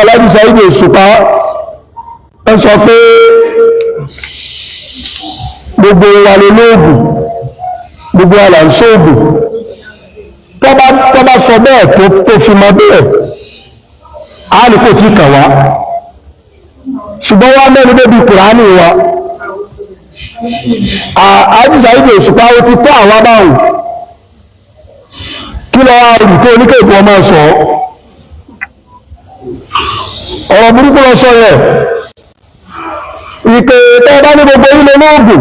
Alhaji Saheed Òṣùpá ẹ sọ pé gbogbo wa lè lóògùn gbogbo wa là ń ṣoògùn tó bá sọ bẹ́ẹ̀ tó fi mọ bẹ́ẹ̀ á ní kò tí kàn wá ṣùgbọ́n wá mẹ́rin débi Kùránì wa Alhaji Saheed Òṣùpá ó ti tó àwọn báwọn kí lọ wá olùkọ́ oníkèkù ọmọ sọ ọ̀rọ̀ burúkú lọ sọ yẹ ìpè tẹ́ bá ní gbogbo ilé lóògùn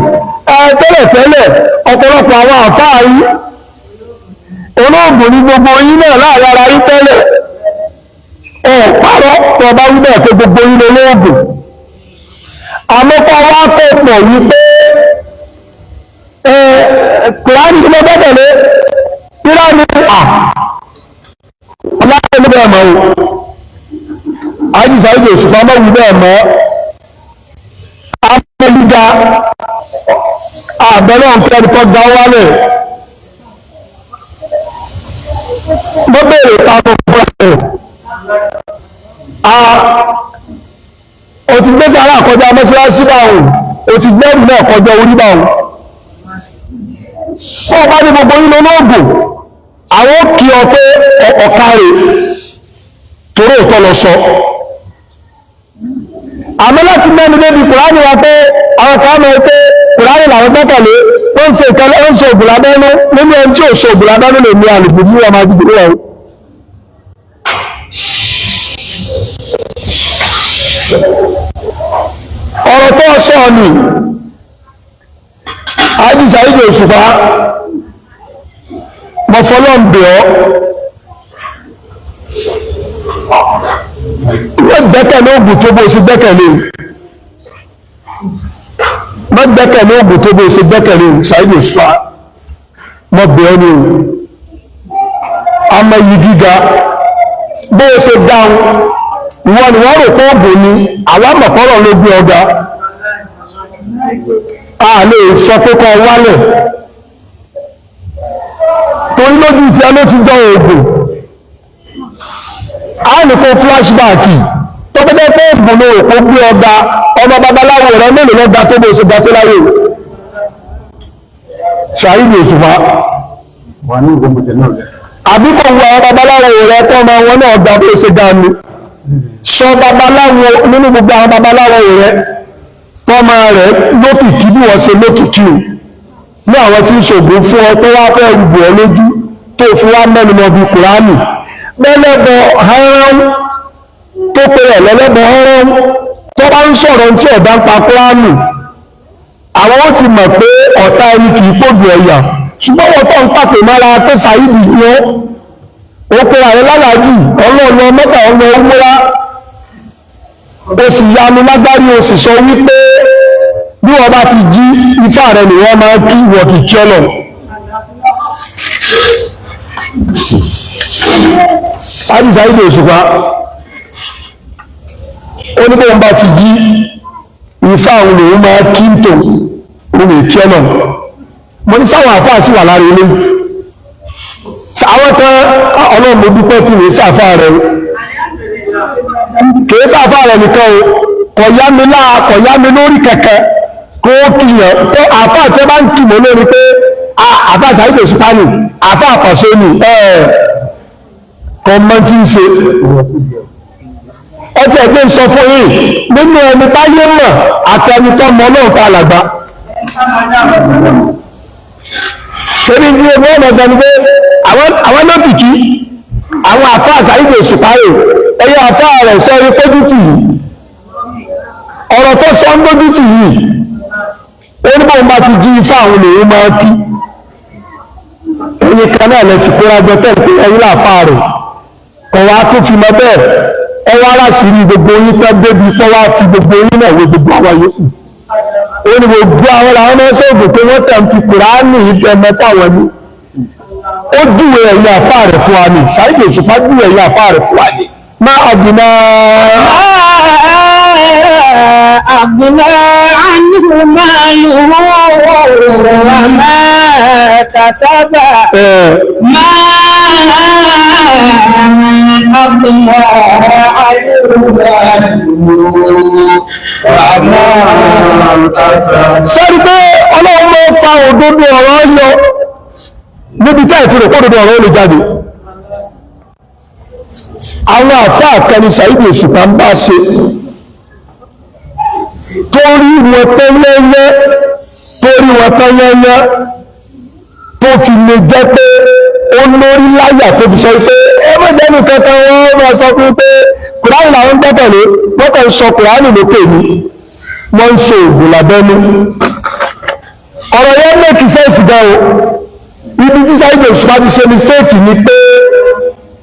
tẹ́lẹ̀tẹ́lẹ̀ ọ̀pọ̀lọpọ̀ àwọn àfáà yìí olóògùn ní gbogbo yín náà láàrin ara yín tẹ́lẹ̀ ọ̀párọ̀ tó bá wí bẹ́ẹ̀ pé gbogbo ilé lóògùn àmọ́kọ́ wá kó pọ̀ wípé Kùránì tí mo gbẹ́kẹ̀lé tíra ní láti ní bẹ́ẹ̀ mọ́ o Alhaji Saheed Òṣùpá mọ́ wí bẹ́ẹ̀ mọ́ amẹ́lígá àbẹ̀rẹ̀ ọ̀kẹ́ni tó ga wálẹ̀ mo bèèrè pàtó fún ẹ̀ o ti gbé sára àkọjá mọ́sálásí báwọn o ti gbẹ́rù náà kọjá orí báwọn wọ́n bá ní gbogbo yín lọ́gùn àwọn kí ọ pé ọ̀kárẹ̀ torí òtọ́ lọ sọ àmọ́ láti mẹ́rin débi Kùránì wa pé àwọn kan mọ̀ pé Kùránì làwọn gbẹ́kẹ̀lé ó ń ṣe ìkẹlẹ́ ó ń ṣe ògùn lábẹ́nú nínú ẹni tí ò ṣe ògùn lábẹ́nú lè ní àlùkù bí wọ́n máa dìde rẹ̀ ọ̀rọ̀ tó sọ ni Alhaji Saheed Òṣùpá mọ̀fọ́lọ́ǹbẹ̀ ọ́ wọ́n gbẹ́kẹ̀lé ògùn tó bó ṣe gbẹ́kẹ̀lé wọ́n gbẹ́kẹ̀lé ògùn tó bó ṣe gbẹ́kẹ̀lé Saheed Òṣùpá mọ̀bẹ̀ ọ́ ni àmọ́ yìí gíga bó ṣe dáhùn ìwọ ni wọ́n rò pé ògùn ni àwọn àmọ̀pọ̀rọ̀ ló gbé ọgá a lè sọ pé kọ́ wálẹ̀ torí lójú tí a ló ti jọ ògùn a ní kó flashback tó bẹ́ẹ̀ pé ògùn ló kó gbé ọgá ọmọ babaláwo rẹ mélòó lọ́gbà tó bó ṣe gbà tó láyé Saheed Òṣùpá wà ní ìgbòmọ̀tẹ̀ náà rẹ̀ àbí kò wọ àwọn babaláwo rẹ tó ọmọ wọn náà gbà bó ṣe dá mi sọ babaláwo nínú gbogbo àwọn babaláwo rẹ tọ́mọ rẹ̀ lókìkí bí wọ́n ṣe lókìkí o ní àwọn tí ń ṣògùn fún ọ tó wá fẹ́ rúgbò ọ lójú tó fi wá mẹ́nu lọ bí Kùránì lẹ́lẹ́bọ hẹ́rán tó pe rẹ̀ lẹ́lẹ́bọ hẹ́rán tó bá ń sọ̀rọ̀ tí ọ̀dá ń pa Kùránì àwọn ó ti mọ̀ pé ọ̀tá ẹni kì í pòdù ẹ̀yà ṣùgbọ́n wọ́n tó ń pàpè mọ́ra pé Saheed yẹn ó pe ààrẹ lálàájì ọlọ́ọ̀lọ́ mẹ́ta ọlọ́ ọmọlá ó sì yanu lágbárí ó sì sọ wípé bí wọ́n bá ti jí ifá rẹ̀ ni wọ́n máa kí ìwọ̀ kìkí ọlọ̀ Alhaji Saheed Òṣùpá ó ní bí wọ́n bá ti jí ifá òun lòun máa kí tò òun lè kí ọlọ̀ mo ní sáwọn àfáà sí wà lára ilé àwọn kan ọlọ́run mo dúpẹ́ tí ìwé sáfáà rẹ̀ kìí sáfáà rẹ̀ nìkan o kọ̀ yá mi lórí kẹ̀kẹ́ kó kìyàn pé àfáà tí ó bá ń kì mọ́ lórí pé àfáà Saheed Òṣùpá ni àfáà pàṣẹ ni kọ̀ mọ́ tí ń ṣe ọtí ẹ̀jẹ̀ ń sọ fún yìí nínú ẹni táyé mọ̀ àtẹnitọ́ mọ́ náà ká àlàgbà torí tí ẹgbẹ́ ọ̀nà sọ ni pé àwọn lókìkí àwọn àfáà Saheed Òṣùpá rẹ̀ ẹyọ àfáà rẹ̀ sọ rí pójútì yìí ọ̀rọ̀ tó sọ ń lójútì yìí oníbò bá ti jí ifá àwọn olèyìn máa kí ẹ̀yìn kan náà lẹ́sì kórájọ tẹ́lẹ̀ ẹ̀yìn láàfáà rẹ̀ kọ̀ wá tó fi mọ́ bẹ́ẹ̀ ọwọ́ aláṣìírí gbogbo yín tẹ́ débi tó wá fi gbogbo yín náà wé gbogbo àwọn yòókù ó ní gbogbo àwọn làwọn ọmọ ṣọ́ọ̀gùn pé wọ́n tẹ̀ ń fi Kùránì ìdẹ́mẹ́ fáwọn ní ó júwe ẹ̀yìn àfáà rẹ̀ fún wa ní Saheed Òṣùpá júwe ẹ̀yìn àfáà rẹ̀ fún wa ní má àgbìnà àgbìnà àníhùn máa lò wọ́n كسب ما أغنى عنه sẹ́ni pé ọlọ́run máa ń fa òdodo ọ̀rọ̀ yọ níbi tí àìtí rẹ̀ kódodo ọ̀rọ̀ lè jáde. àwọn àfáà kan ní Saheed Òṣùpá ń bá ṣe torí wọn tán yẹ́yẹ́ tó fi lè jẹ́ pé ó lórí láyà tó fi sọ pé ẹgbẹ́jẹ́ni kankan wọ́n máa sọ fún pé Kùránì làwọn gbẹ́tẹ̀lé wọ́n kàn sọ Kùránì lókè ní wọ́n ń ṣe ògùn lábẹ́nú. ọ̀rọ̀ yẹn mẹ́kì sẹ́ẹ̀sì gan o ibi tí Saheed Òṣùpá ti ṣe mistake ni pé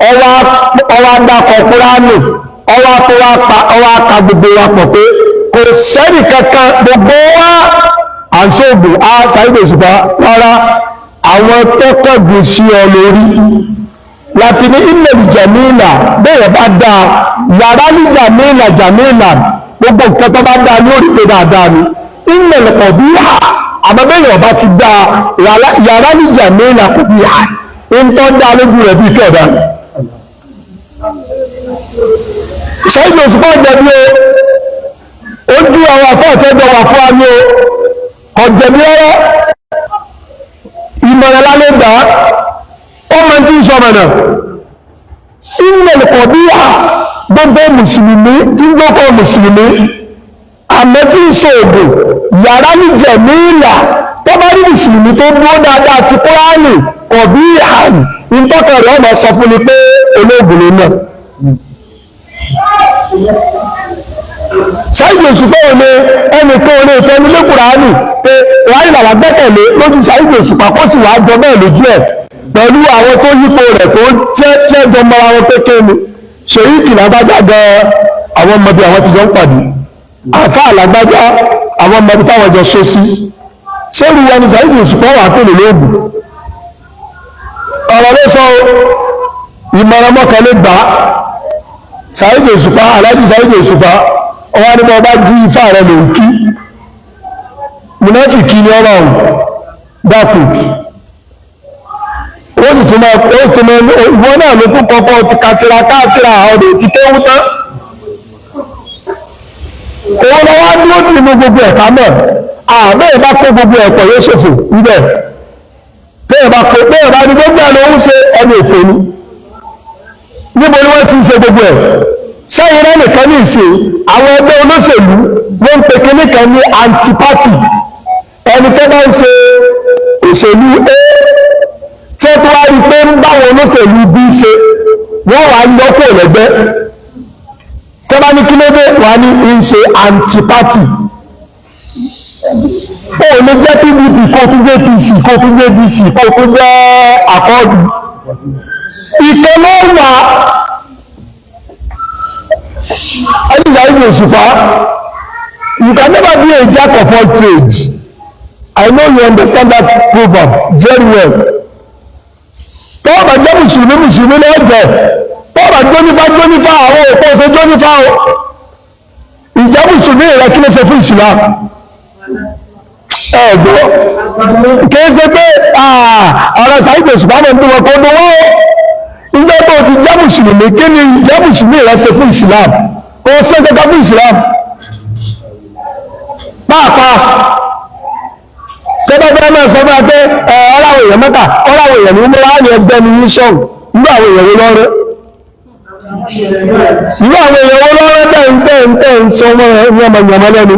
ọwọ́ adakọ̀ Kùránì ọwọ́ aka gbogbo wa pọ̀ pé kò sẹ́nì kankan gbogbo wa à ń ṣoògùn á Saheed Òṣùpá rárá àwọn tẹ́kọ̀gbìn sí ọ lórí láti ní ilẹ̀ jẹ̀míìlà bẹ́ẹ̀ bá dáa yàrá ní jàmíìlà gbogbo nǹkan tó bá dáa ní orílẹ̀ dáadáa ni ilẹ̀ kọ̀bí hà àmọ́ bẹ́ẹ̀ ọba ti dáa yàrá ní jàmíìlà kọ̀bí hà ń tọ́ dá lójú rẹ̀ bí kẹ̀dá. Saheed Òṣùpá jẹ̀bi o ojú àwọn afọ́ọ̀tẹ́jọ wà fún àmì o ọ̀jẹ̀bi ọ̀rọ̀ ìmọ̀ràn lálẹ́ gbà ó máa ti ń sọ mọ̀nà ilẹ̀ kọ̀bí hà gbogbo mùsùlùmí tí ń gbọ́kọ̀ mùsùlùmí àmọ́ tí ń ṣe ògùn yàrá ní jẹ̀míìlà tó bá rí mùsùlùmí tó dúró dáadáa ti Kùránì kọ̀bí hàn ìtọ́kọ̀ rẹ̀ ọmọ sọ fún ni pé olóògùn ló náà. Saheed Òṣùpá òní ẹnìkan òní ìfẹ́nulé Kùránì pé Kùránì làwọn gbẹ́kẹ̀lé lójú Saheed Òṣùpá kó sì wàá jọ bẹ́ẹ̀ lójú ẹ̀ pẹ̀lú àwọn tó yípo rẹ̀ tó tẹ́ jọ mọ́ra wọn pé kéwì Ṣèyíkì lágbájá gan àwọn ọmọdé àwọn ti jọ ń pàdé àfáà lágbájá àwọn ọmọdé táwọn jọ ṣe sí sórí wọn ni Saheed Òṣùpá wà pèlè lóògùn ọ̀rọ̀ ló sọ ìmọ̀ràn mọ́kànlé gbà Saheed Òṣùpá aláàjì Saheed Òṣùpá ọwọ́ ni mo bá jí ifá rẹ̀ lè kí mùnáfìkì ni ọ̀rọ̀ ọ̀hún dákù ó sì tún máa ìwọ náà ló tún kọ́kọ́ ti kàtìrà káàtìrà ọ̀dọ̀ ti kéwú tán òun lọ wá dúró tì mú gbogbo ẹ̀ka mọ̀ àbẹ́ẹ̀ bá kó gbogbo ẹ̀pọ̀ yóò ṣòfò níbẹ̀ bẹ́ẹ̀ bá ní gbogbo ẹ̀ ló ń ṣe ẹni òfò ni níbo ni wọ́n ti ń ṣe gbogbo ẹ̀ sẹ́yìn rẹ̀ nìkan ní ìsìn àwọn ẹgbẹ́ olóṣèlú ló ń pe kinní kan ní antipati ẹni tó bá ń ṣe òṣèlú A tí ó tó wá rí pé ń báwọn olóṣèlú B ṣe wọ́n wà ń yọkọ̀ lẹ́gbẹ́ tó bá ní kí ló dé wà ní ń ṣe antipati ó lè jẹ́ PDP kó tún jẹ́ PC kó tún jẹ́ DC kó tún jẹ́ àkọọ́dù ìkẹ́ ló wà. Saheed Òṣùpá, you can never be a jack of all trades. I know you understand that proverb very well. Tọ́wọ́ bá jẹ́ mùsùlùmí náà jẹ́ tọ́wọ́ bá jónífá àwọn òpó ṣe jónífá o. Ìjẹ́ mùsùlùmí rẹ̀ kí ló ṣe fún Islam? Ẹ̀gbọ́n kìí ṣe pé ọ̀rọ̀ Saheed Òṣùpá náà ń bí wọn kó dúró. Ìjẹ́ tó ti jẹ́ mùsùlùmí kí ni ìjẹ́ mùsùlùmí rẹ̀ ṣe fún Islam? Kò ṣe gẹ́gẹ́ fún Islam. Pàápàá tẹ́lẹ̀ bẹ́ẹ̀ náà sọ fún wa pé ọ̀làwọ̀ èèyàn mẹ́ta ọ̀làwọ̀ èèyàn ní wọ́n á ní ẹgbẹ́ ní yíṣọ́ọ̀n irú àwọn èèyàn wo lọ́rẹ́ tẹ́ ń sọ ọmọ ìyàmọ́ lẹ́nu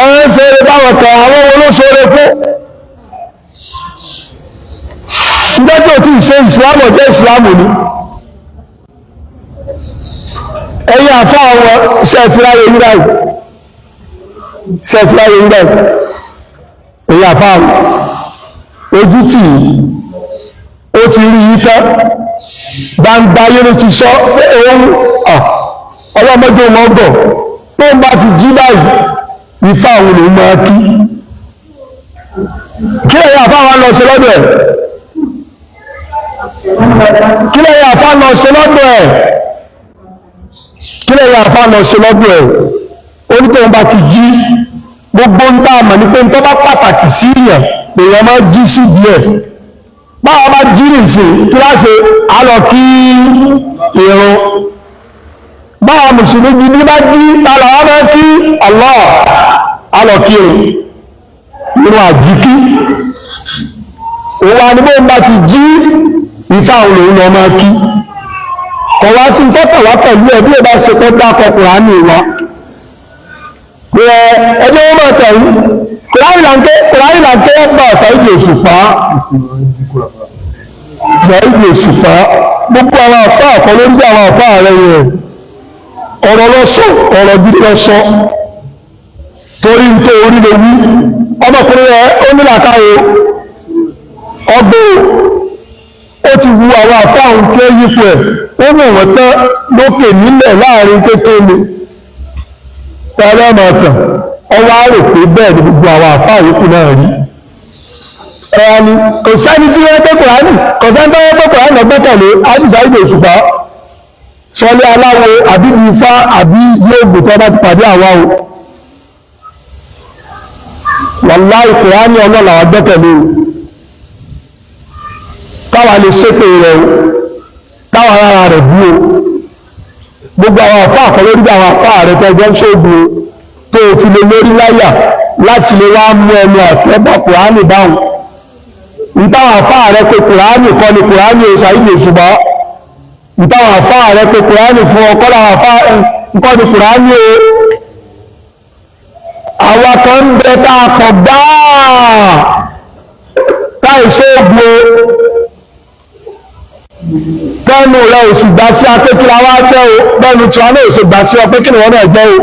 ẹ̀ ń ṣe eré báwọn kan àwọn olóṣèré fún ìjọ́ tí ò tí ì ṣe ìsìlámù ọjọ́ ìsìlámù ni ẹ̀yìn àfá àwọn ṣẹ́ẹ̀tìláyé yíráì ẹ̀yìn àfá àwọn ojú tí ó ti rí yíká gbangba yé ló ti sọ pé òun ọlọ́mọdé wọn gbọ̀ tó ń bá ti jí báyìí ìfá àwọn olè máa kí ẹ̀yìn àfá àwọn lọ ṣe lọ́dọ̀ ẹ̀ kí lẹ́yìn àfá lọ ṣe lọ́dọ̀ ẹ̀ onítọ̀hún bá ti jí gbogbo ń bá àmà ní pé ń tọ́ bá pàtàkì sí ìyàn èèyàn máa jí sí díẹ̀ báwa bá jí nìsín kíláàsì àlọ́ kí ìrun báwa mùsùlùmí gidi bá jí tààlà máa kí Allah àlọ́ kí ìrun àjíkí òun wa ni bóun bá ti jí ìfà òun lòun lọ máa kí kọ̀wá sí tọ́tọ̀ wá pẹ̀lú ẹ̀ bí ẹ bá ṣe pẹ́ dákọ̀ Kùránì wa pé ẹjọ́ wọn máa tẹ̀lú Kùránì là ń ké ẹgbà Saheed Òṣùpá gbogbo àwọn àfá àkọ́ lórí bí àwọn àfá rẹ̀ yẹn ọ̀rọ̀ lọ́sọ̀ ọ̀rọ̀ bí lọ́sọ̀ torí ń tó orí lè wí ọmọkùnrin rẹ̀ ó nílàkáyò ọgbẹ́ ó ti wu àwọn àfá ohun tí ó yípo ẹ̀ ó mú wọ́n tán lókè nílẹ̀ láàrin kékeré ni ẹ̀rọ ọmọọ̀tàn ọwọ́ àrò pé bẹ́ẹ̀ ni gbogbo àwọn àfá yòókù náà rí ẹ̀rọ ni kò sẹ́ni tí wọ́n tó Kùránì kò sẹ́ni tó wọ́n tó Kùránì lọ́gbẹ́tẹ̀lé Saheed Òṣùpá sọlé aláwo àbí Ifá àbí yóògùn tó bá ti pàdé àwa o wàláhì Kùránì ọlọ́lá wa gbẹ́tẹ̀lé o káwa lè ṣépè rẹ̀ o káwa rárá rẹ̀ bú o gbogbo àwọn àfá àkọlórí àwọn àfá rẹ̀ tẹ́jọ́ ń ṣóògùn tó fi lè lórí láyà láti lè wá mú ẹnu àtẹ́bà Kùránì báhùn ìtàwọn àfá rẹ̀ pé Kùránì kọ́ ni Kùránì o Saheed Òṣùpá ìtàwọn àfá rẹ̀ pé Kùránì fún ọkọ́ láwọn àfá nǹkan ni Kùránì o àwọn kan ń bẹ tá a pọ̀ gbáà táì ṣóògùn o tẹ́nu rẹ̀ ò sì gbà sí apékìlá wá jẹ́ o bẹ́ẹ̀ni tí wọ́n náà ò sì gbà sí ọpékìlá wọn náà jẹ́ o